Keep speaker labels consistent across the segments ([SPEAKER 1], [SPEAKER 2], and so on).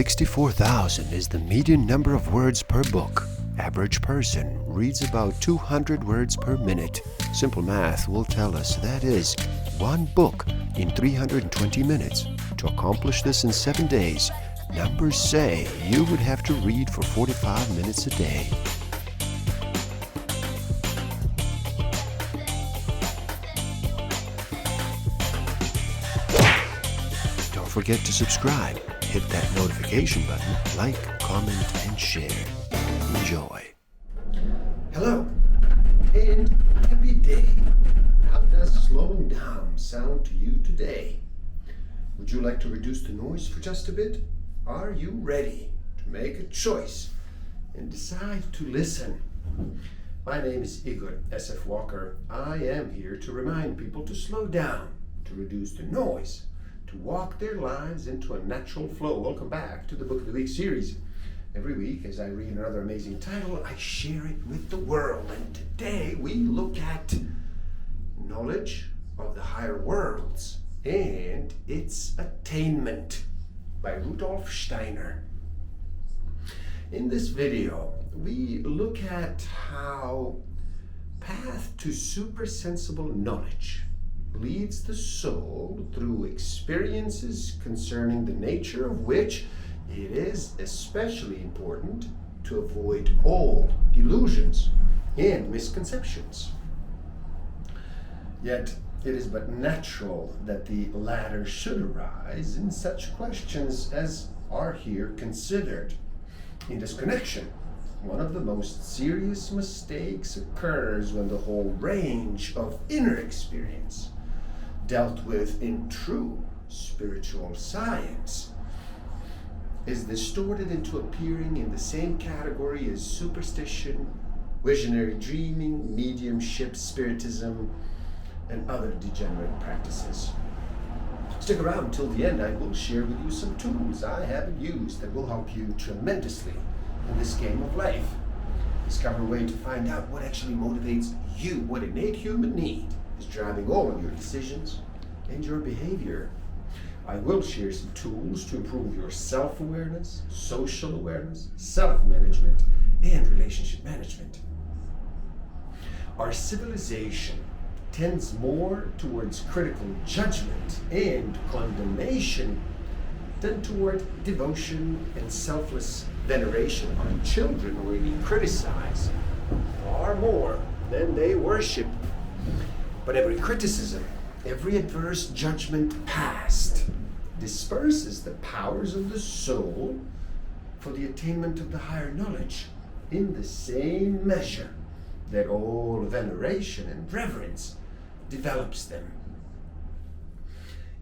[SPEAKER 1] 64,000 is the median number of words per book. Average person reads about 200 words per minute. Simple math will tell us that is one book in 320 minutes. To accomplish this in 7 days, numbers say you would have to read for 45 minutes a day. Don't forget to subscribe. Hit that notification button, like, comment, and share. Enjoy. Hello, and happy day. How does slowing down sound to you today? Would you like to reduce the noise for just a bit? Are you ready to make a choice and decide to listen? My name is Igor S.F. Walker. I am here to remind people to slow down, to reduce the noise, to walk their lives into a natural flow. Welcome back to the Book of the Week series. Every week, as I read another amazing title, I share it with the world. And today we look at knowledge of the higher worlds and its attainment by Rudolf Steiner. In this video, we look at how path to supersensible knowledge leads the soul through experiences concerning the nature of which it is especially important to avoid all illusions and misconceptions. Yet it is but natural that the latter should arise in such questions as are here considered. In this connection, one of the most serious mistakes occurs when the whole range of inner experience dealt with in true spiritual science is distorted into appearing in the same category as superstition, visionary dreaming, mediumship, spiritism, and other degenerate practices. Stick around until the end. I will share with you some tools I haven't used that will help you tremendously in this game of life. Discover a way to find out what actually motivates you, what innate human need is driving all of your decisions and your behavior. I will share some tools to improve your self-awareness, social awareness, self-management, and relationship management. Our civilization tends more towards critical judgment and condemnation than toward devotion and selfless veneration. Our children really criticize far more than they worship. But every criticism, every adverse judgment passed disperses the powers of the soul for the attainment of the higher knowledge in the same measure that all veneration and reverence develops them.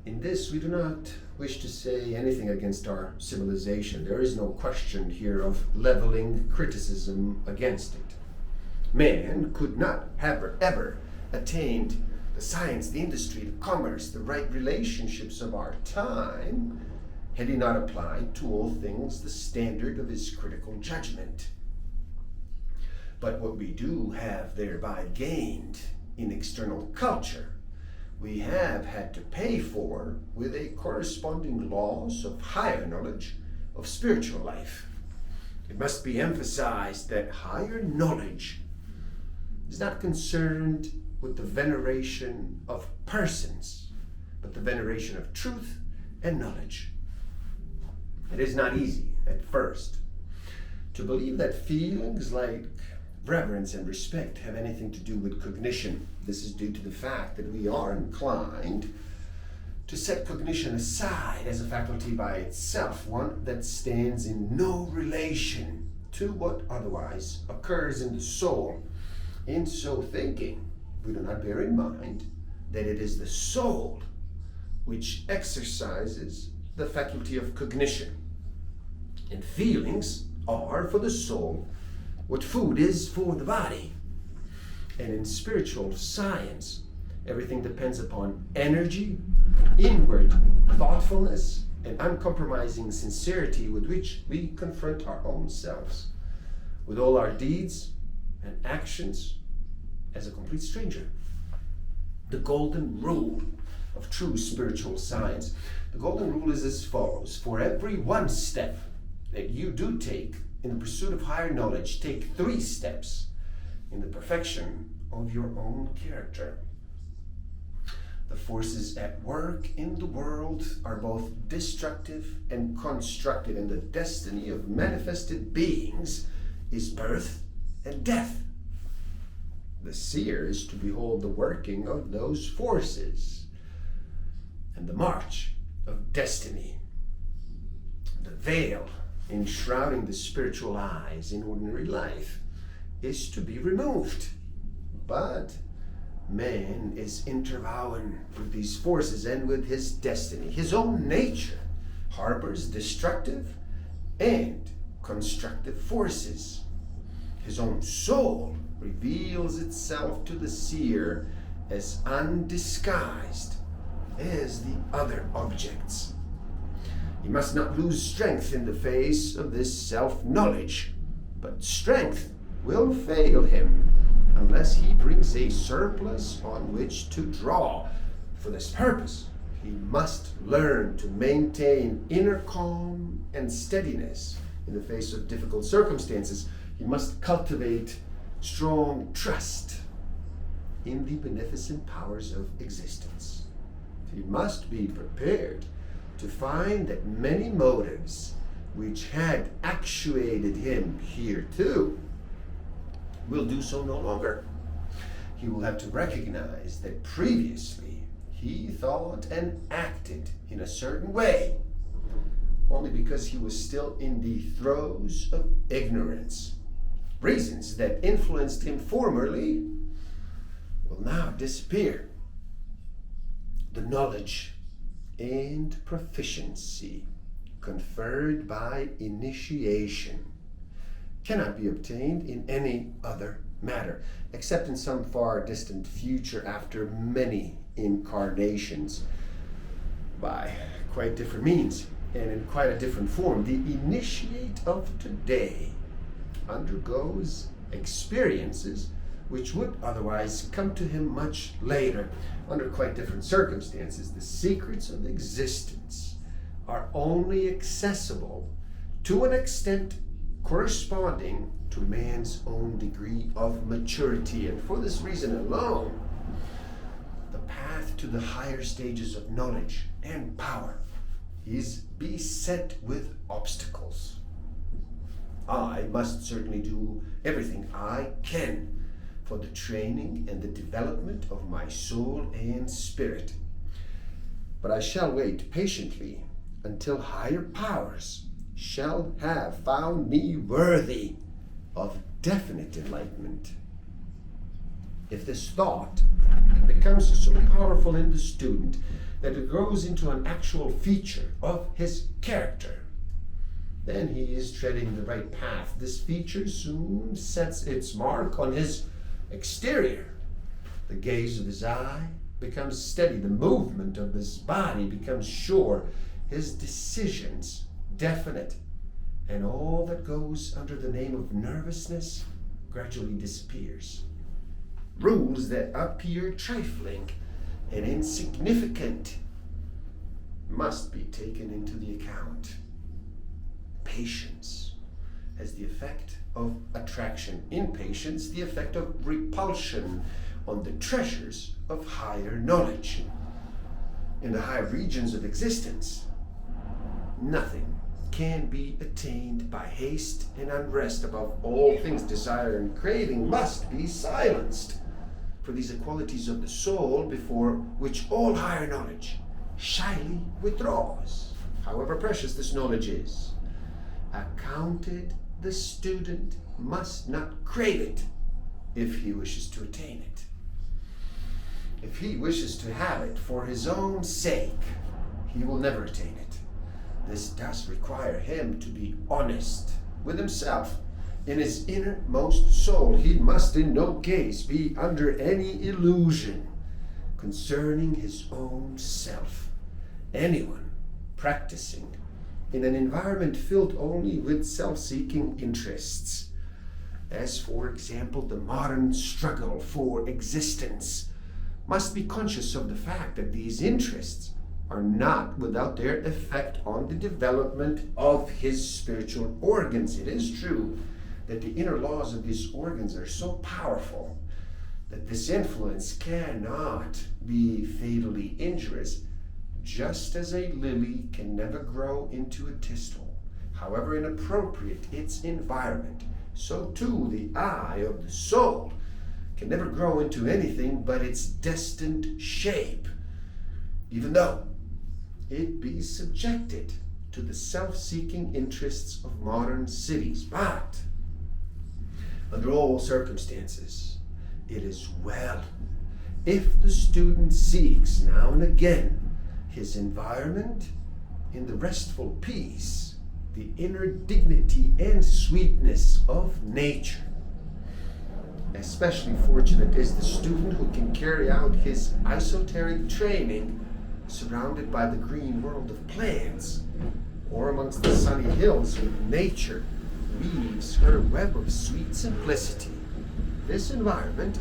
[SPEAKER 1] In this, we do not wish to say anything against our civilization. There is no question here of leveling criticism against it. Man could not have ever attained the science, the industry, the commerce, the right relationships of our time had he not applied to all things the standard of his critical judgment. But what we do have thereby gained in external culture, we have had to pay for with a corresponding loss of higher knowledge of spiritual life. It must be emphasized that higher knowledge is not concerned with the veneration of persons, but the veneration of truth and knowledge. It is not easy at first to believe that feelings like reverence and respect have anything to do with cognition. This is due to the fact that we are inclined to set cognition aside as a faculty by itself, one that stands in no relation to what otherwise occurs in the soul. In so thinking, we do not bear in mind that it is the soul which exercises the faculty of cognition. And feelings are for the soul what food is for the body. And in spiritual science, everything depends upon energy, inward thoughtfulness, and uncompromising sincerity with which we confront our own selves, with all our deeds and actions as a complete stranger. The golden rule of true spiritual science. The golden rule is as follows: for every one step that you do take in the pursuit of higher knowledge, take 3 steps in the perfection of your own character. The forces at work in the world are both destructive and constructive, and the destiny of manifested beings is birth and death. The seer is to behold the working of those forces and the march of destiny. The veil enshrouding the spiritual eyes in ordinary life is to be removed. But man is interwoven with these forces and with his destiny. His own nature harbors destructive and constructive forces. His own soul reveals itself to the seer as undisguised as the other objects. He must not lose strength in the face of this self-knowledge, but strength will fail him unless he brings a surplus on which to draw. For this purpose, he must learn to maintain inner calm and steadiness in the face of difficult circumstances. He must cultivate strong trust in the beneficent powers of existence. He must be prepared to find that many motives which had actuated him hereto will do so no longer. He will have to recognize that previously he thought and acted in a certain way only because he was still in the throes of ignorance. Reasons that influenced him formerly will now disappear. The knowledge and proficiency conferred by initiation cannot be obtained in any other matter, except in some far distant future after many incarnations, by quite different means and in quite a different form. The initiate of today undergoes experiences which would otherwise come to him much later, under quite different circumstances. The secrets of existence are only accessible to an extent corresponding to man's own degree of maturity, and for this reason alone, the path to the higher stages of knowledge and power is beset with obstacles. I must certainly do everything I can for the training and the development of my soul and spirit, but I shall wait patiently until higher powers shall have found me worthy of definite enlightenment. If this thought becomes so powerful in the student that it grows into an actual feature of his character, then he is treading the right path. This feature soon sets its mark on his exterior. The gaze of his eye becomes steady, the movement of his body becomes sure, his decisions definite, and all that goes under the name of nervousness gradually disappears. Rules that appear trifling and insignificant must be taken into the account. Patience has the effect of attraction. Impatience, the effect of repulsion on the treasures of higher knowledge. In the higher regions of existence, nothing can be attained by haste and unrest. Above all things, desire and craving must be silenced. For these are qualities of the soul before which all higher knowledge shyly withdraws, however precious this knowledge is. Accounted, the student must not crave it if he wishes to attain it. If he wishes to have it for his own sake, he will never attain it. This does require him to be honest with himself. In his innermost soul, he must in no case be under any illusion concerning his own self. Anyone practicing in an environment filled only with self-seeking interests, as for example the modern struggle for existence, must be conscious of the fact that these interests are not without their effect on the development of his spiritual organs. It is true that the inner laws of these organs are so powerful that this influence cannot be fatally injurious, just as a lily can never grow into a thistle, however inappropriate its environment. So too the eye of the soul can never grow into anything but its destined shape, even though it be subjected to the self-seeking interests of modern cities. But under all circumstances, it is well if the student seeks now and again his environment in the restful peace, the inner dignity and sweetness of nature. Especially fortunate is the student who can carry out his esoteric training surrounded by the green world of plants, or amongst the sunny hills where nature weaves her web of sweet simplicity. This environment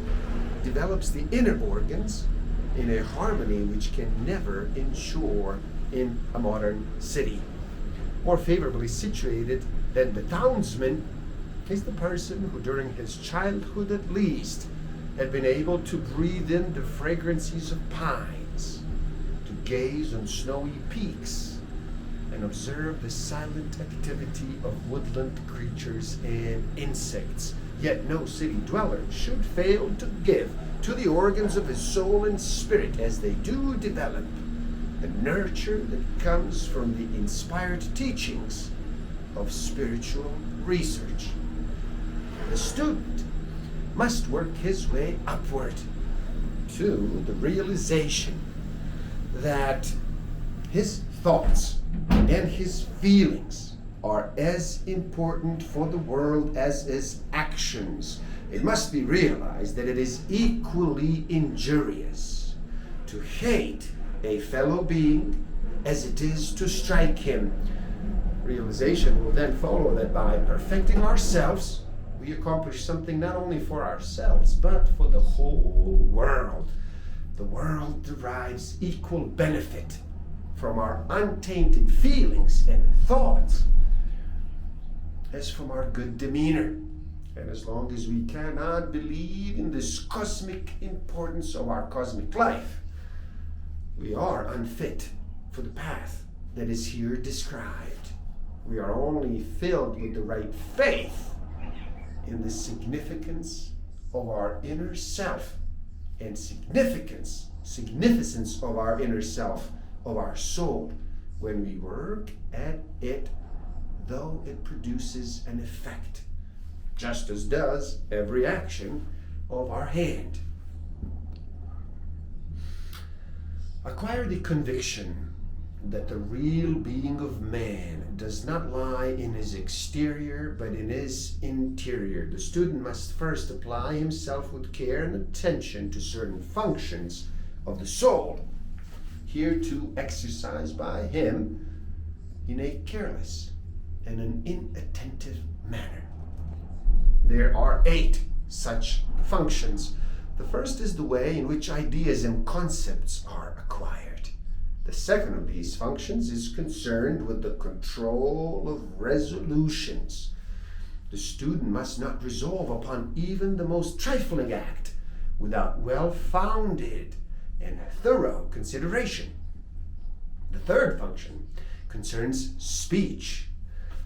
[SPEAKER 1] develops the inner organs in a harmony which can never ensure in a modern city. More favorably situated than the townsman is the person who during his childhood at least had been able to breathe in the fragrancies of pines, to gaze on snowy peaks, and observe the silent activity of woodland creatures and insects. Yet no city dweller should fail to give to the organs of his soul and spirit, as they do develop, the nurture that comes from the inspired teachings of spiritual research. The student must work his way upward to the realization that his thoughts and his feelings are as important for the world as his actions. It must be realized that it is equally injurious to hate a fellow being as it is to strike him. Realization will then follow that by perfecting ourselves, we accomplish something not only for ourselves, but for the whole world. The world derives equal benefit from our untainted feelings and thoughts as from our good demeanor. And as long as we cannot believe in this cosmic importance of our cosmic life, we are unfit for the path that is here described. We are only filled with the right faith in the significance of our inner self and significance of our inner self, of our soul, when we work at it, though it produces an effect, just as does every action of our hand. Acquire the conviction that the real being of man does not lie in his exterior, but in his interior. The student must first apply himself with care and attention to certain functions of the soul, here to exercise by him in a careless and an inattentive manner. There are 8 such functions. The first is the way in which ideas and concepts are acquired. The second of these functions is concerned with the control of resolutions. The student must not resolve upon even the most trifling act without well-founded and thorough consideration. The third function concerns speech.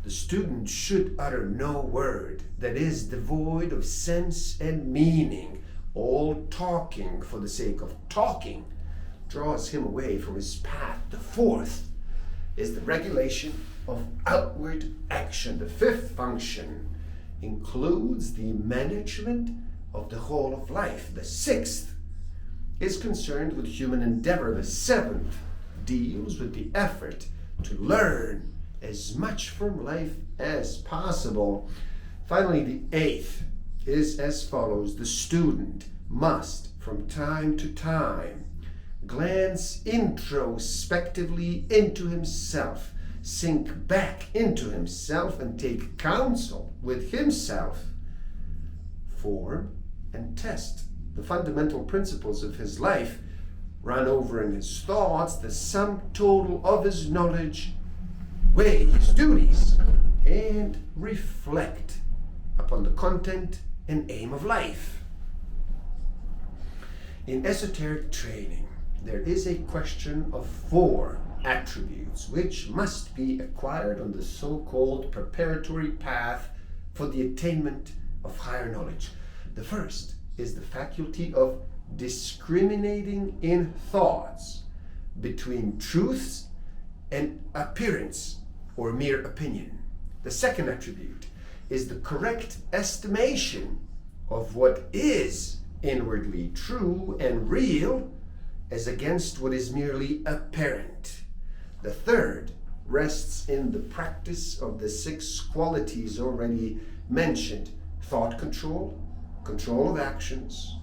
[SPEAKER 1] The student should utter no word that is devoid of sense and meaning. All talking for the sake of talking draws him away from his path. The fourth is the regulation of outward action. The fifth function includes the management of the whole of life. The sixth is concerned with human endeavor. The seventh deals with the effort to learn as much from life as possible. Finally, the eighth is as follows. The student must, from time to time, glance introspectively into himself, sink back into himself, and take counsel with himself, form and test the fundamental principles of his life run over in his thoughts the sum total of his knowledge, weigh his duties, and reflect upon the content and aim of life. In esoteric training, there is a question of 4 attributes which must be acquired on the so-called preparatory path for the attainment of higher knowledge. The first is the faculty of discriminating in thoughts between truths and appearance or mere opinion. The second attribute is the correct estimation of what is inwardly true and real as against what is merely apparent. The third rests in the practice of the 6 qualities already mentioned: thought control, control of actions,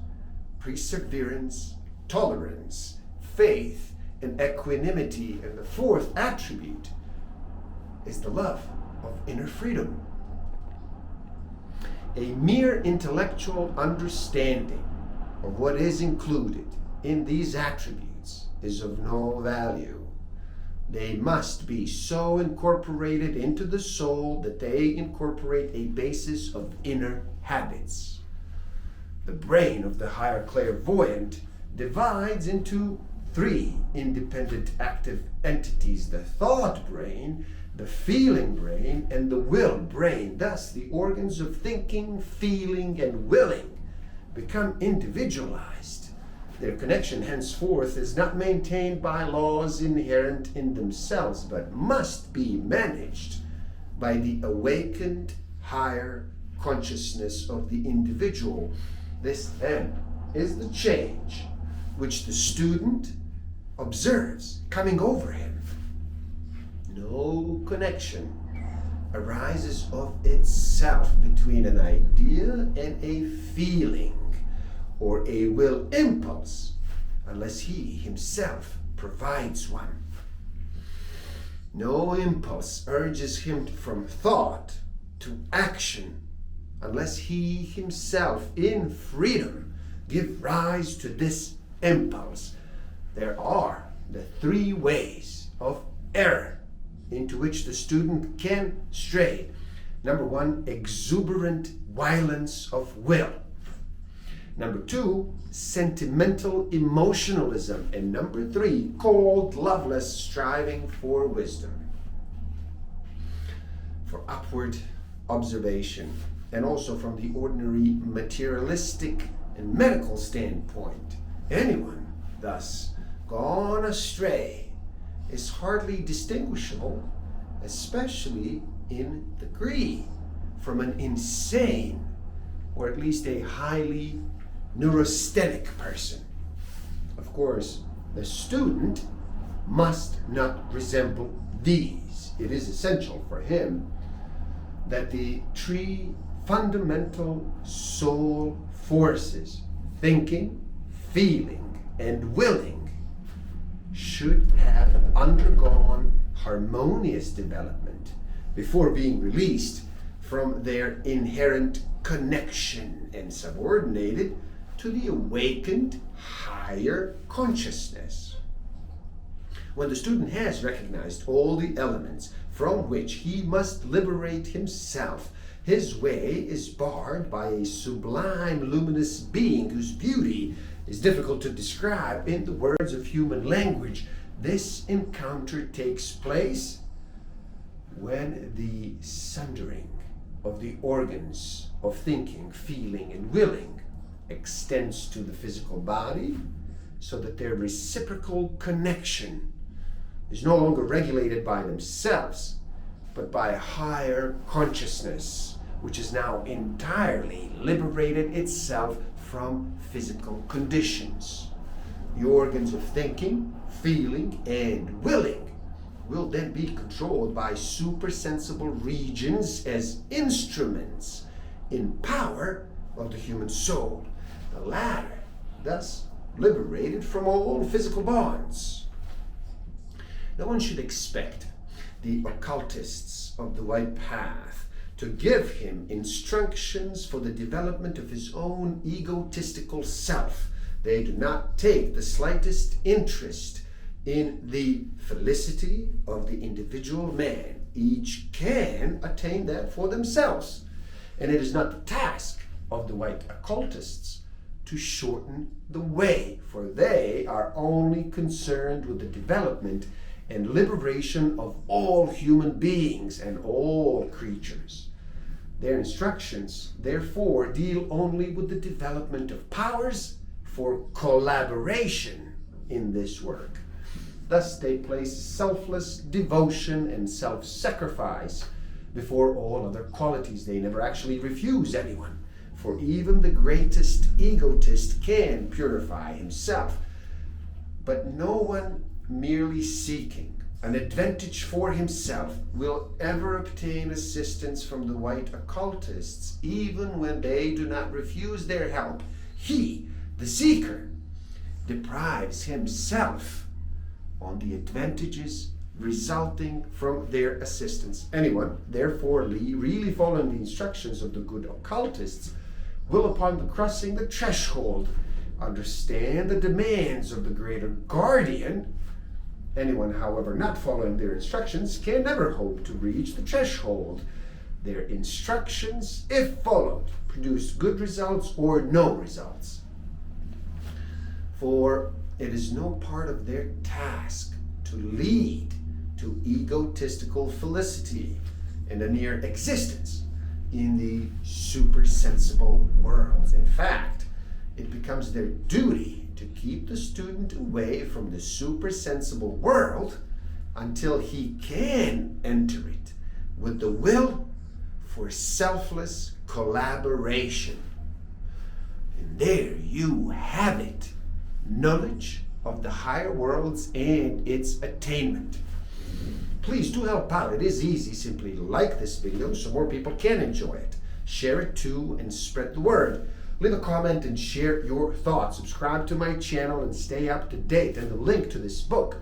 [SPEAKER 1] perseverance, tolerance, faith, and equanimity. And the fourth attribute is the love of inner freedom. A mere intellectual understanding of what is included in these attributes is of no value. They must be so incorporated into the soul that they incorporate a basis of inner habits. The brain of the higher clairvoyant divides into 3 independent active entities: the thought brain, the feeling brain, and the will brain. Thus, the organs of thinking, feeling, and willing become individualized. Their connection henceforth is not maintained by laws inherent in themselves, but must be managed by the awakened higher consciousness of the individual. This then is the change which the student observes coming over him. No connection arises of itself between an idea and a feeling or a will impulse unless he himself provides one. No impulse urges him from thought to action unless he himself in freedom give rise to this impulse. There are the 3 ways of error into which the student can stray. Number 1, exuberant violence of will. Number 2, sentimental emotionalism. And number 3, cold, loveless striving for wisdom. For upward observation, and also from the ordinary materialistic and medical standpoint, anyone thus gone astray is hardly distinguishable, especially in degree, from an insane or at least a highly neurasthenic person. Of course, the student must not resemble these. It is essential for him that the 3 fundamental soul forces, thinking, feeling, and willing, should have undergone harmonious development before being released from their inherent connection and subordinated to the awakened higher consciousness. When the student has recognized all the elements from which he must liberate himself, his way is barred by a sublime luminous being whose beauty is difficult to describe in the words of human language. This encounter takes place when the sundering of the organs of thinking, feeling, and willing extends to the physical body, so that their reciprocal connection is no longer regulated by themselves, but by a higher consciousness, which has now entirely liberated itself from physical conditions. The organs of thinking, feeling, and willing will then be controlled by supersensible regions as instruments in power of the human soul. The latter, thus liberated from all physical bonds. No one should expect the occultists of the White Path to give him instructions for the development of his own egotistical self. they do not take the slightest interest in the felicity of the individual man. Each can attain that for themselves. And it is not the task of the white occultists to shorten the way, for they are only concerned with the development and liberation of all human beings and all creatures. Their instructions, therefore, deal only with the development of powers for collaboration in this work. Thus, they place selfless devotion and self-sacrifice before all other qualities. They never actually refuse anyone, for even the greatest egotist can purify himself. But no one merely seeking an advantage for himself will ever obtain assistance from the white occultists, even when they do not refuse their help. He, the seeker, deprives himself on the advantages resulting from their assistance. Anyone, therefore, really following the instructions of the good occultists will, upon crossing the threshold, understand the demands of the greater guardian. Anyone, however, not following their instructions can never hope to reach the threshold. Their instructions, if followed, produce good results or no results. For it is no part of their task to lead to egotistical felicity and a near existence in the supersensible worlds. In fact, it becomes their duty to keep the student away from the supersensible world until he can enter it with the will for selfless collaboration. And there you have it. Knowledge of the higher worlds and its attainment. Please do help out. It is easy. Simply like this video so more people can enjoy it. Share it too and spread the word. Leave a comment and share your thoughts. Subscribe to my channel and stay up to date. And the link to this book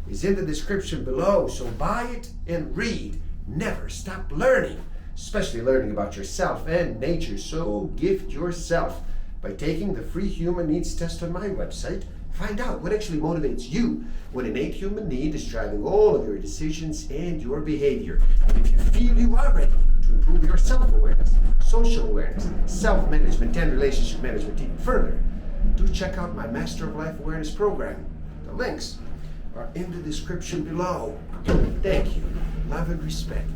[SPEAKER 1] is in the description below. So buy it and read. Never stop learning, especially learning about yourself and nature. So gift yourself by taking the free human needs test on my website. Find out what actually motivates you, what innate human need is driving all of your decisions and your behavior. And if you feel you are ready to improve your self-awareness, social awareness, self-management, and relationship management even further, do check out my Master of Life Awareness program. The links are in the description below. Thank you. Love and respect.